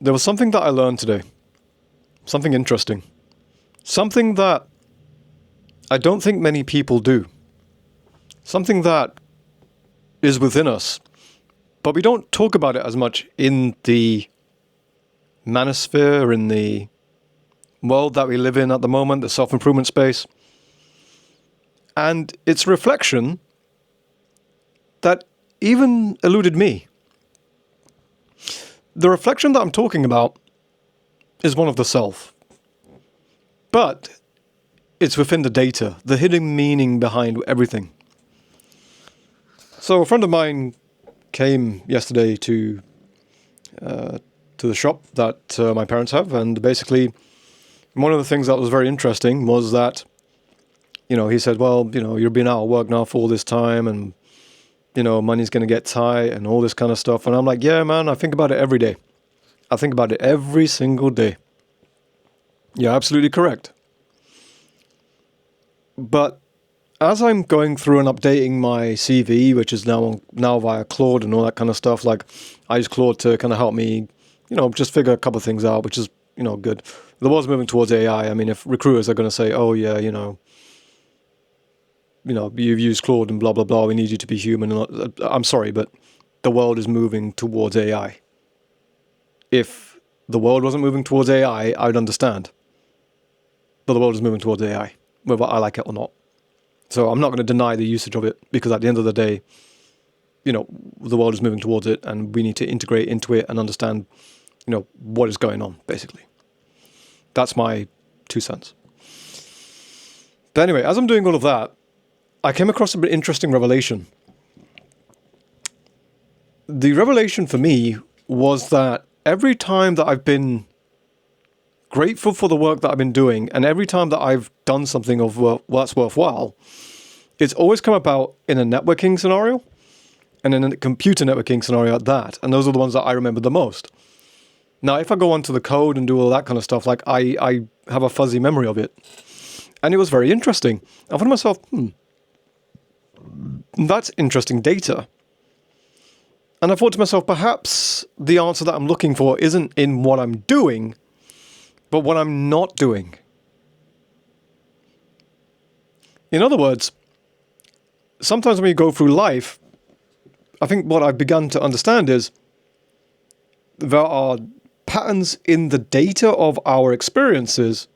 There was something that I learned today. Something interesting. Something that I don't think many people do. Something that is within us, but we don't talk about it as much in the manosphere, in the world that we live in at the moment, the self-improvement space. And it's a reflection that even eluded me. The reflection that I'm talking about is one of the self. But it's within the data, the hidden meaning behind everything. So a friend of mine came yesterday to the shop that my parents have, and basically one of the things that was very interesting was that, he said, well, you've been out of work now for all this time, and money's going to get tight and all this kind of stuff. And I'm like, yeah, man, I think about it every day. I think about it every single day. You're absolutely correct. But as I'm going through and updating my CV, which is now via Claude and all that kind of stuff, like I use Claude to kind of help me, just figure a couple of things out, which is, good. The world's moving towards AI. I mean, if recruiters are going to say, oh yeah, you've used Claude and blah, blah, blah, we need you to be human. I'm sorry, but the world is moving towards AI. If the world wasn't moving towards AI, I would understand. But the world is moving towards AI, whether I like it or not. So I'm not going to deny the usage of it, because at the end of the day, the world is moving towards it, and we need to integrate into it and understand, what is going on, basically. That's my 2 cents. But anyway, as I'm doing all of that, I came across an interesting revelation. The revelation for me was that every time that I've been grateful for the work that I've been doing, and every time that I've done something of that's worthwhile, it's always come about in a networking scenario, and in a computer networking scenario at that. And those are the ones that I remember the most. Now, if I go onto the code and do all that kind of stuff, like I have a fuzzy memory of it. And it was very interesting. I thought to myself, that's interesting data. And I thought to myself, perhaps the answer that I'm looking for isn't in what I'm doing, but what I'm not doing. In other words, sometimes when you go through life, I think what I've begun to understand is there are patterns in the data of our experiences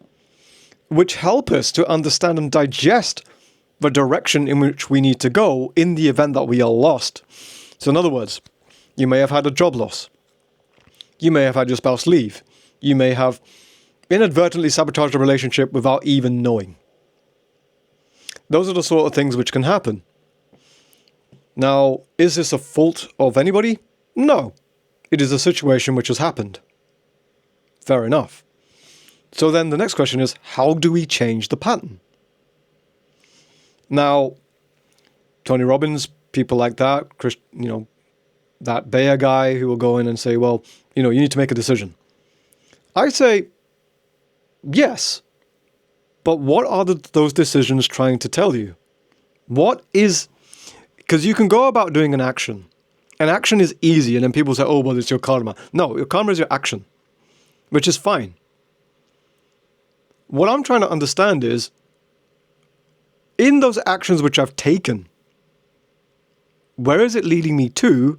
which help us to understand and digest the direction in which we need to go in the event that we are lost. So in other words, you may have had a job loss. You may have had your spouse leave. You may have inadvertently sabotaged a relationship without even knowing. Those are the sort of things which can happen. Now, is this a fault of anybody? No. It is a situation which has happened. Fair enough. So then the next question is, how do we change the pattern? Now, Tony Robbins, people like that, that Bayer guy who will go in and say, well, you need to make a decision. I say, yes, but what are those decisions trying to tell you? Because you can go about doing an action. An action is easy, and then people say, oh, well, it's your karma. No, your karma is your action, which is fine. What I'm trying to understand is, in those actions which I've taken, where is it leading me to,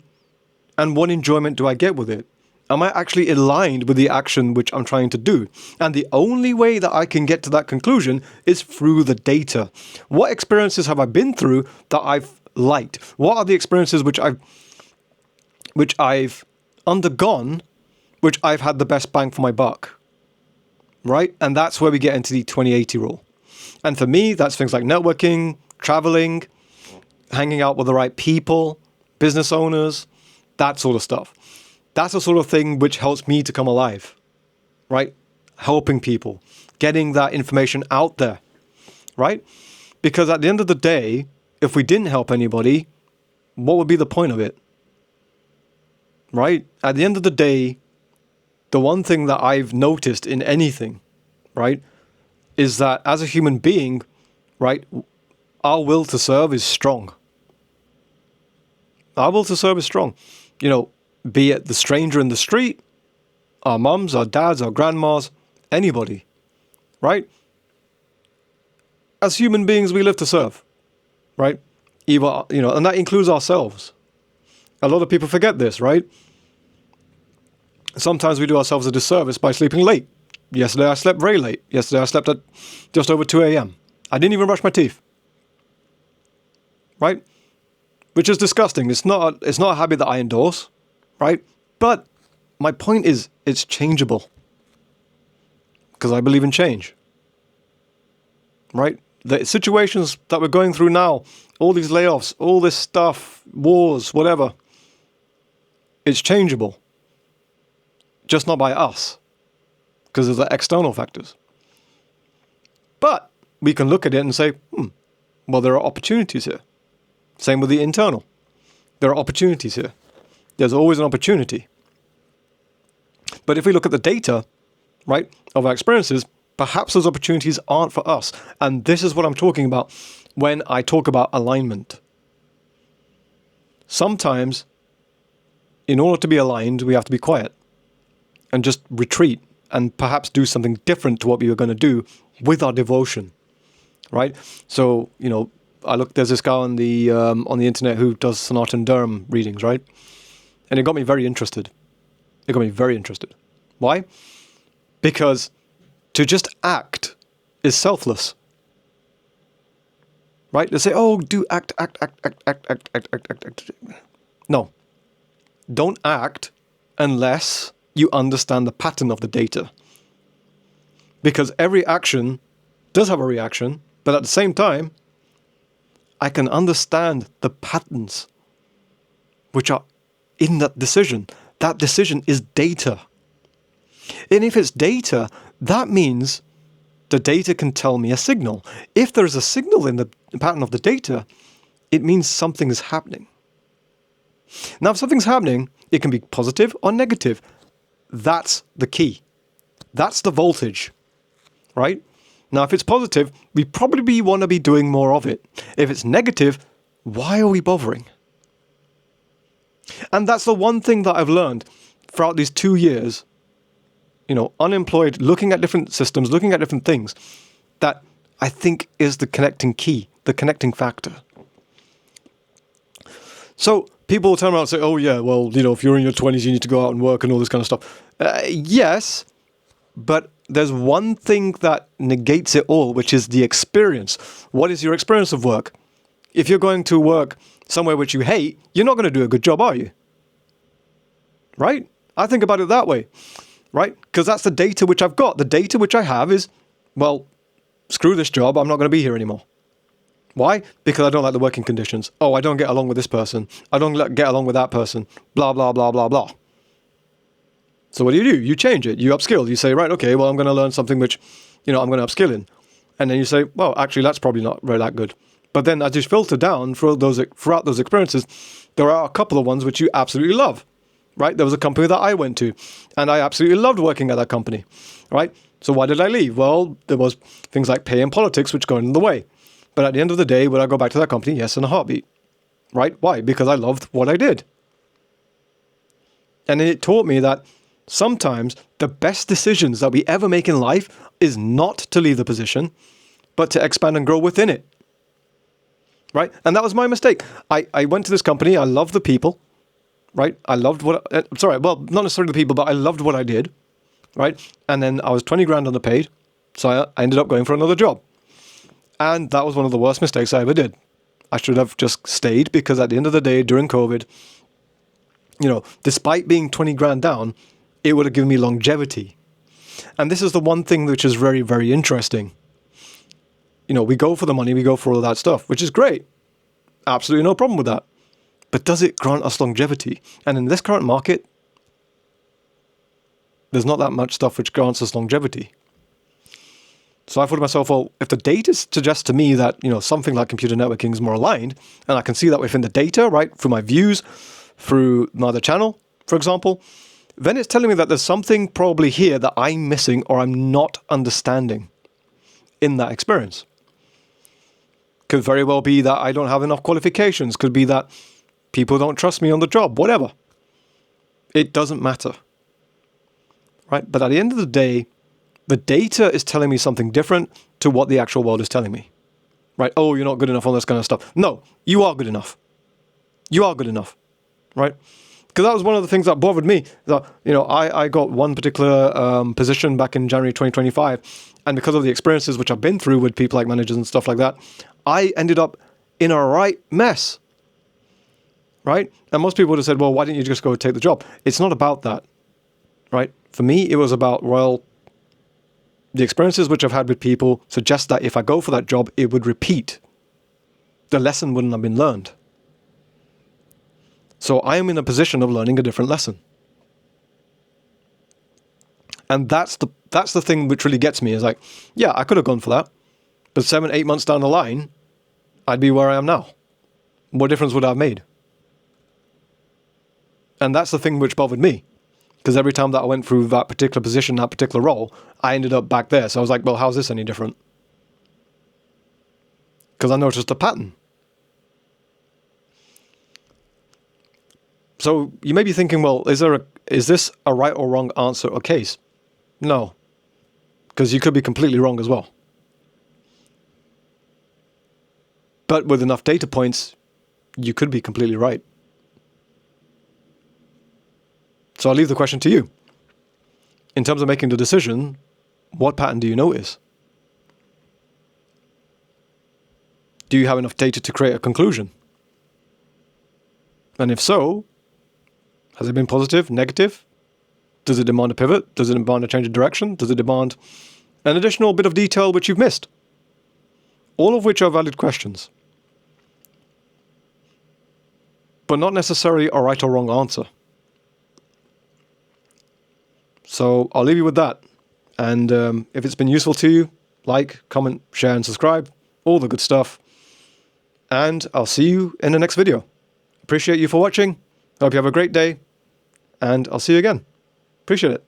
and what enjoyment do I get with it? Am I actually aligned with the action which I'm trying to do? And the only way that I can get to that conclusion is through the data. What experiences have I been through that I've liked? What are the experiences which I've undergone, which I've had the best bang for my buck? Right? And that's where we get into the 20/80 rule. And for me, that's things like networking, traveling, hanging out with the right people, business owners, that sort of stuff. That's the sort of thing which helps me to come alive, right? Helping people, getting that information out there, right? Because at the end of the day, if we didn't help anybody, what would be the point of it? Right? At the end of the day, the one thing that I've noticed in anything, right, is that as a human being, right, our will to serve is strong. Our will to serve is strong. Be it the stranger in the street, our mums, our dads, our grandmas, anybody, right? As human beings, we live to serve, right? And that includes ourselves. A lot of people forget this, right? Sometimes we do ourselves a disservice by sleeping late. Yesterday I slept very late. Yesterday I slept at just over 2 a.m. I didn't even brush my teeth. Right? Which is disgusting. It's not a habit that I endorse, right? But my point is, it's changeable. Because I believe in change. Right? The situations that we're going through now, all these layoffs, all this stuff, wars, whatever, it's changeable. Just not by us. Because of the external factors. But we can look at it and say, well, there are opportunities here. Same with the internal. There are opportunities here. There's always an opportunity. But if we look at the data, right, of our experiences, perhaps those opportunities aren't for us. And this is what I'm talking about when I talk about alignment. Sometimes, in order to be aligned, we have to be quiet and just retreat and perhaps do something different to what we were going to do with our devotion, right? So, there's this guy on the internet who does Sanatan Dharma readings, right? And it got me very interested. Why? Because to just act is selfless. Right? They say, oh, do act. No. Don't act unless you understand the pattern of the data. Because every action does have a reaction, but at the same time, I can understand the patterns which are in that decision. That decision is data. And if it's data, that means the data can tell me a signal. If there's a signal in the pattern of the data, it means something is happening. Now, if something's happening, it can be positive or negative. That's the key. That's the voltage, right? Now, if it's positive, we probably want to be doing more of it. If it's negative, why are we bothering? And that's the one thing that I've learned throughout these 2 years, unemployed, looking at different systems, looking at different things, that I think is the connecting key, the connecting factor. So people will turn around and say, oh yeah, well, if you're in your 20s, you need to go out and work and all this kind of stuff. Yes, but there's one thing that negates it all, which is the experience. What is your experience of work? If you're going to work somewhere which you hate, you're not going to do a good job, are you? Right? I think about it that way, right? Because that's the data which I've got. The data which I have is, well, screw this job, I'm not going to be here anymore. Why? Because I don't like the working conditions. Oh, I don't get along with this person. I don't get along with that person. Blah, blah, blah, blah, blah. So what do? You change it. You upskill. You say, right, okay, well, I'm going to learn something which, I'm going to upskill in. And then you say, well, actually, that's probably not really that good. But then as you filter down throughout those experiences, there are a couple of ones which you absolutely love, right? There was a company that I went to, and I absolutely loved working at that company, right? So why did I leave? Well, there was things like pay and politics which got in the way. But at the end of the day, would I go back to that company? Yes, in a heartbeat, right? Why? Because I loved what I did. And it taught me that sometimes the best decisions that we ever make in life is not to leave the position, but to expand and grow within it. Right? And that was my mistake. I went to this company. I loved the people. Right? I loved not necessarily the people, but I loved what I did. Right? And then I was 20 grand underpaid. So I ended up going for another job. And that was one of the worst mistakes I ever did. I should have just stayed, because at the end of the day, during COVID, despite being 20 grand down, it would have given me longevity. And this is the one thing which is very, very interesting. We go for the money, we go for all that stuff, which is great. Absolutely no problem with that. But does it grant us longevity? And in this current market, there's not that much stuff which grants us longevity. So I thought to myself, well, if the data suggests to me that, something like computer networking is more aligned, and I can see that within the data, right, through my views, through my other channel, for example, then it's telling me that there's something probably here that I'm missing or I'm not understanding in that experience. Could very well be that I don't have enough qualifications. Could be that people don't trust me on the job, whatever. It doesn't matter. right? But at the end of the day, the data is telling me something different to what the actual world is telling me, right? Oh, you're not good enough, all this kind of stuff. No, you are good enough. You are good enough, right? Because that was one of the things that bothered me. That, I got one particular position back in January 2025, and because of the experiences which I've been through with people like managers and stuff like that, I ended up in a right mess, right? And most people would have said, well, why didn't you just go take the job? It's not about that, right? For me, it was about, well, the experiences which I've had with people suggest that if I go for that job, it would repeat. The lesson wouldn't have been learned. So I am in a position of learning a different lesson. And that's the thing which really gets me, is like, yeah, I could have gone for that, but 7-8 months down the line, I'd be where I am now. What difference would I have made? And that's the thing which bothered me. Because every time that I went through that particular position, that particular role, I ended up back there. So I was like, well, how's this any different? Because I noticed a pattern. So you may be thinking, well, is this a right or wrong answer or case? No. Because you could be completely wrong as well. But with enough data points, you could be completely right. So I'll leave the question to you. In terms of making the decision, what pattern do you notice? Do you have enough data to create a conclusion? And if so, has it been positive, negative? Does it demand a pivot? Does it demand a change of direction? Does it demand an additional bit of detail which you've missed? All of which are valid questions. But not necessarily a right or wrong answer. So I'll leave you with that. And if it's been useful to you, like, comment, share, and subscribe. All the good stuff. And I'll see you in the next video. Appreciate you for watching. Hope you have a great day. And I'll see you again. Appreciate it.